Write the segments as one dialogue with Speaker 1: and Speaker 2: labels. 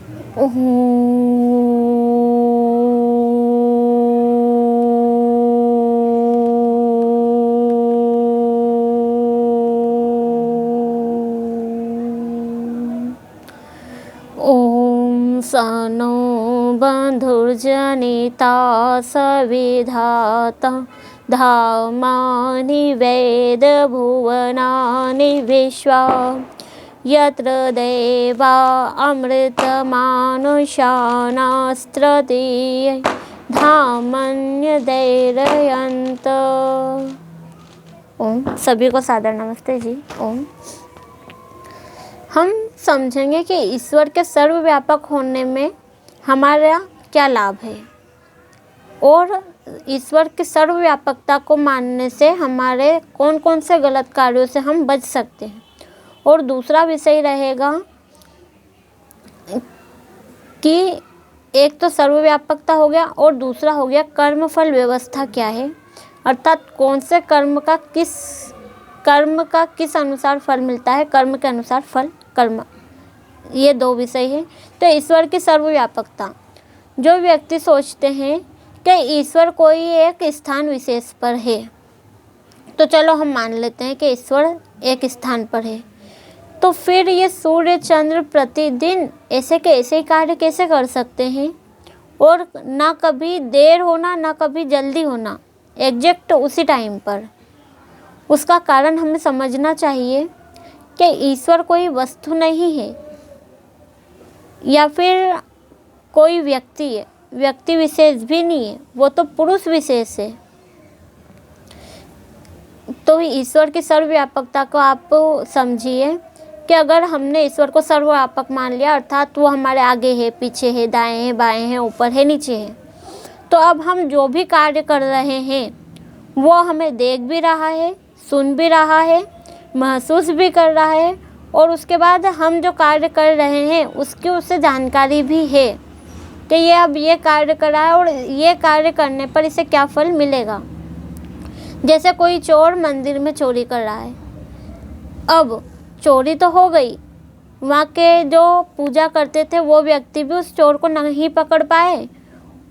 Speaker 1: ॐ सनो बन्धुर्जनिता सविधाता धामानि वेदभुवनानि विश्वा यत्र देवा अमृतमानुषाणास्त्रतीये धामन्यदैरयन्त। ओम। सभी को सादर नमस्ते जी। ओम। हम समझेंगे कि ईश्वर के सर्वव्यापक होने में हमारा क्या लाभ है और ईश्वर की सर्वव्यापकता को मानने से हमारे कौन कौन से गलत कार्यों से हम बच सकते हैं। और दूसरा विषय रहेगा कि एक तो सर्वव्यापकता हो गया और दूसरा हो गया कर्मफल व्यवस्था क्या है, अर्थात कौन से कर्म का किस अनुसार फल मिलता है, कर्म के अनुसार फल कर्म, ये दो विषय है। तो ईश्वर की सर्वव्यापकता, जो व्यक्ति सोचते हैं कि ईश्वर कोई एक स्थान विशेष पर है, तो चलो हम मान लेते हैं कि ईश्वर एक स्थान पर है, तो फिर ये सूर्य चंद्र प्रतिदिन ऐसे के ऐसे कार्य कैसे कर सकते हैं और ना कभी देर होना ना कभी जल्दी होना, एग्जैक्ट उसी टाइम पर। उसका कारण हमें समझना चाहिए कि ईश्वर कोई वस्तु नहीं है या फिर कोई व्यक्ति है, व्यक्ति विशेष भी नहीं है, वो तो पुरुष विशेष है। तो ईश्वर की सर्वव्यापकता को आप समझिए कि अगर हमने ईश्वर को सर्वव्यापक मान लिया, अर्थात वो हमारे आगे है, पीछे है, दाएं है, बाएं है, ऊपर है, नीचे है, तो अब हम जो भी कार्य कर रहे हैं वो हमें देख भी रहा है, सुन भी रहा है, महसूस भी कर रहा है, और उसके बाद हम जो कार्य कर रहे हैं उसकी उससे जानकारी भी है कि ये अब ये कार्य कर रहा है और ये कार्य करने पर इसे क्या फल मिलेगा। जैसे कोई चोर मंदिर में चोरी कर रहा है, अब चोरी तो हो गई, वहाँ के जो पूजा करते थे वो व्यक्ति भी उस चोर को नहीं पकड़ पाए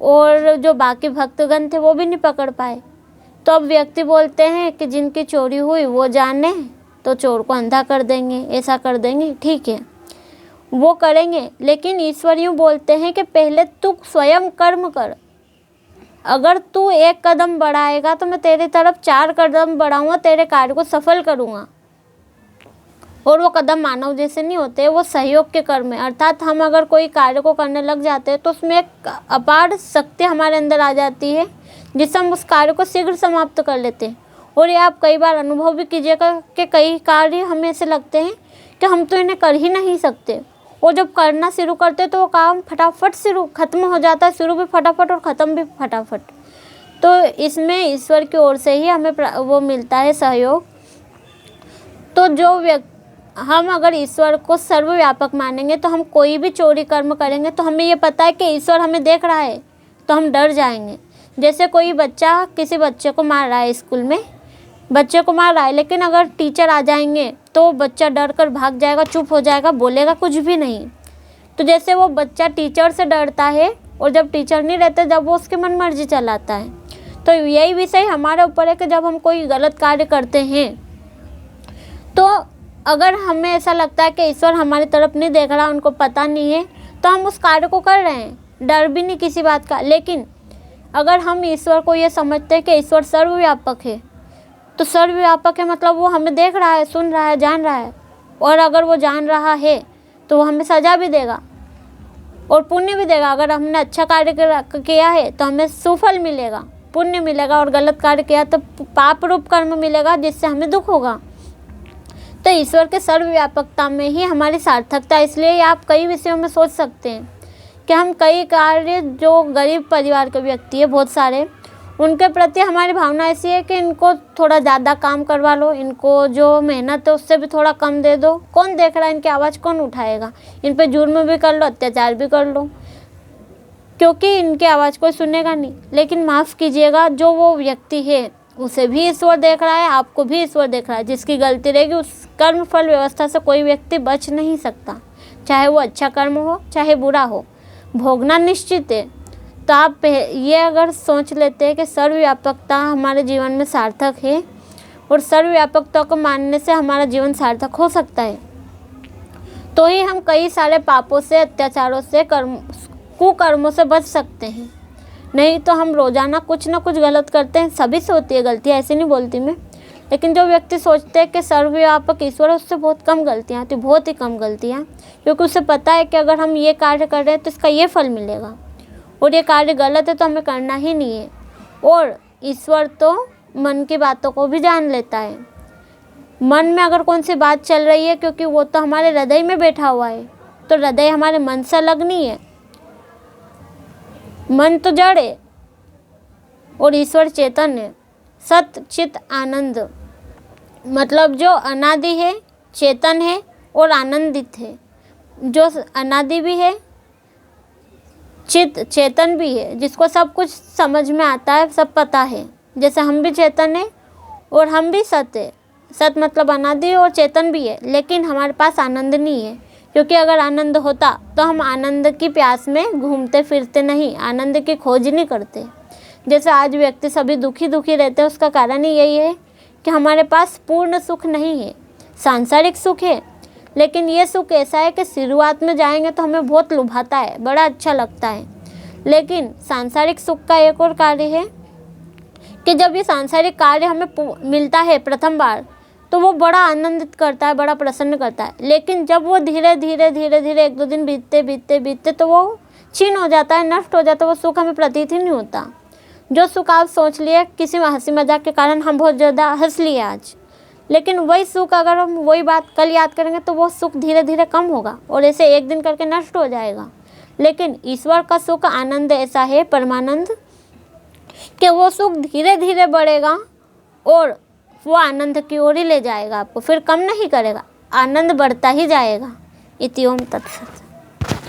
Speaker 1: और जो बाकी भक्तगण थे वो भी नहीं पकड़ पाए। तो अब व्यक्ति बोलते हैं कि जिनकी चोरी हुई वो जाने, तो चोर को अंधा कर देंगे, ऐसा कर देंगे, ठीक है वो करेंगे। लेकिन ईश्वर यूँ बोलते हैं कि पहले तू स्वयं कर्म कर, अगर तू एक कदम बढ़ाएगा तो मैं तेरी तरफ 4 कदम बढ़ाऊँगा, तेरे कार्य को सफल करूँगा। और वो कदम मानव जैसे नहीं होते, वो सहयोग के कर्म है, अर्थात हम अगर कोई कार्य को करने लग जाते हैं तो उसमें एक अपार शक्ति हमारे अंदर आ जाती है जिससे हम उस कार्य को शीघ्र समाप्त कर लेते हैं। और ये आप कई बार अनुभव भी कीजिएगा कि कई कार्य हमें ऐसे लगते हैं कि हम तो इन्हें कर ही नहीं सकते, और जब करना शुरू करते हैं तो वो काम फटाफट खत्म हो जाता है, शुरू भी फटाफट और ख़त्म भी फटाफट। तो इसमें ईश्वर की ओर से ही हमें वो मिलता है सहयोग। तो जो हम अगर ईश्वर को सर्वव्यापक मानेंगे तो हम कोई भी चोरी कर्म करेंगे तो हमें ये पता है कि ईश्वर हमें देख रहा है, तो हम डर जाएंगे। जैसे कोई बच्चा किसी बच्चे को मार रहा है, स्कूल में बच्चे को मार रहा है, लेकिन अगर टीचर आ जाएंगे तो बच्चा डर कर भाग जाएगा, चुप हो जाएगा, बोलेगा कुछ भी नहीं। तो जैसे वो बच्चा टीचर से डरता है और जब टीचर नहीं रहते जब वो उसकी मनमर्जी चलाता है, तो यही विषय हमारे ऊपर है कि जब हम कोई गलत कार्य करते हैं तो अगर हमें ऐसा लगता है कि ईश्वर हमारी तरफ नहीं देख रहा, उनको पता नहीं है, तो हम उस कार्य को कर रहे हैं, डर भी नहीं किसी बात का। लेकिन अगर हम ईश्वर को ये समझते हैं कि ईश्वर सर्वव्यापक है, तो सर्वव्यापक है मतलब वो हमें देख रहा है, सुन रहा है, जान रहा है, और अगर वो जान रहा है तो वो हमें सज़ा भी देगा और पुण्य भी देगा। अगर हमने अच्छा कार्य किया है तो हमें सुफल मिलेगा, पुण्य मिलेगा, और गलत कार्य किया तो पाप रूप कर्म मिलेगा जिससे हमें दुख होगा। तो ईश्वर के सर्वव्यापकता में ही हमारी सार्थकता। इसलिए आप कई विषयों में सोच सकते हैं कि हम कई कार्य, जो गरीब परिवार के व्यक्ति है बहुत सारे, उनके प्रति हमारी भावना ऐसी है कि इनको थोड़ा ज़्यादा काम करवा लो, इनको जो मेहनत है उससे भी थोड़ा कम दे दो, कौन देख रहा है, इनकी आवाज़ कौन उठाएगा, इन पे जुर्म भी कर लो, अत्याचार भी कर लो, क्योंकि इनकी आवाज़ कोई सुनेगा नहीं। लेकिन माफ़ कीजिएगा, जो वो व्यक्ति है उसे भी ईश्वर देख रहा है, आपको भी ईश्वर देख रहा है। जिसकी गलती रहेगी उस कर्म फल व्यवस्था से कोई व्यक्ति बच नहीं सकता, चाहे वो अच्छा कर्म हो चाहे बुरा हो, भोगना निश्चित है। तो आप ये अगर सोच लेते हैं कि सर्वव्यापकता हमारे जीवन में सार्थक है और सर्वव्यापकता को मानने से हमारा जीवन सार्थक हो सकता है, तो ही हम कई सारे पापों से, अत्याचारों से, कुकर्मों से बच सकते हैं। नहीं तो हम रोज़ाना कुछ ना कुछ गलत करते हैं। सभी से होती है गलती, ऐसे नहीं बोलती मैं, लेकिन जो व्यक्ति सोचते हैं कि सर्वव्यापक ईश्वर है, उससे बहुत कम गलतियाँ आती, बहुत ही कम गलतियाँ, क्योंकि उसे पता है कि अगर हम ये कार्य कर रहे हैं तो इसका ये फल मिलेगा और ये कार्य गलत है तो हमें करना ही नहीं है। और ईश्वर तो मन की बातों को भी जान लेता है। मन में अगर कौन सी बात चल रही है, क्योंकि वो तो हमारे हृदय में बैठा हुआ है, तो हृदय हमारे मन से अलग नहीं है। मन तो जड़ है और ईश्वर चेतन है, सत चित आनंद, मतलब जो अनादि है, चेतन है और आनंदित है। जो अनादि भी है, चित चेतन भी है, जिसको सब कुछ समझ में आता है, सब पता है। जैसे हम भी चेतन है और हम भी सत है। सत मतलब अनादि और चेतन भी है, लेकिन हमारे पास आनंद नहीं है, क्योंकि अगर आनंद होता तो हम आनंद की प्यास में घूमते फिरते नहीं, आनंद की खोज नहीं करते। जैसे आज व्यक्ति सभी दुखी रहते हैं, उसका कारण ही यही है कि हमारे पास पूर्ण सुख नहीं है। सांसारिक सुख है, लेकिन ये सुख ऐसा है कि शुरुआत में जाएंगे तो हमें बहुत लुभाता है, बड़ा अच्छा लगता है। लेकिन सांसारिक सुख का एक और कार्य है कि जब ये सांसारिक कार्य हमें मिलता है प्रथम बार, तो वो बड़ा आनंदित करता है, बड़ा प्रसन्न करता है। लेकिन जब वो धीरे धीरे 1-2 दिन बीतते तो वो क्षीण हो जाता है, नष्ट हो जाता है, वो सुख हमें प्रतीत ही नहीं होता। जो सुख आप सोच लिए किसी हंसी मजाक के कारण हम बहुत ज़्यादा हंस लिए आज, लेकिन वही सुख अगर हम वही बात कल याद करेंगे तो वो सुख धीरे धीरे कम होगा और ऐसे एक दिन करके नष्ट हो जाएगा। लेकिन ईश्वर का सुख आनंद ऐसा है, परमानंद, कि वो सुख धीरे धीरे बढ़ेगा और वो आनंद की ओर ही ले जाएगा आपको, फिर कम नहीं करेगा, आनंद बढ़ता ही जाएगा। इति ओम तत्सत।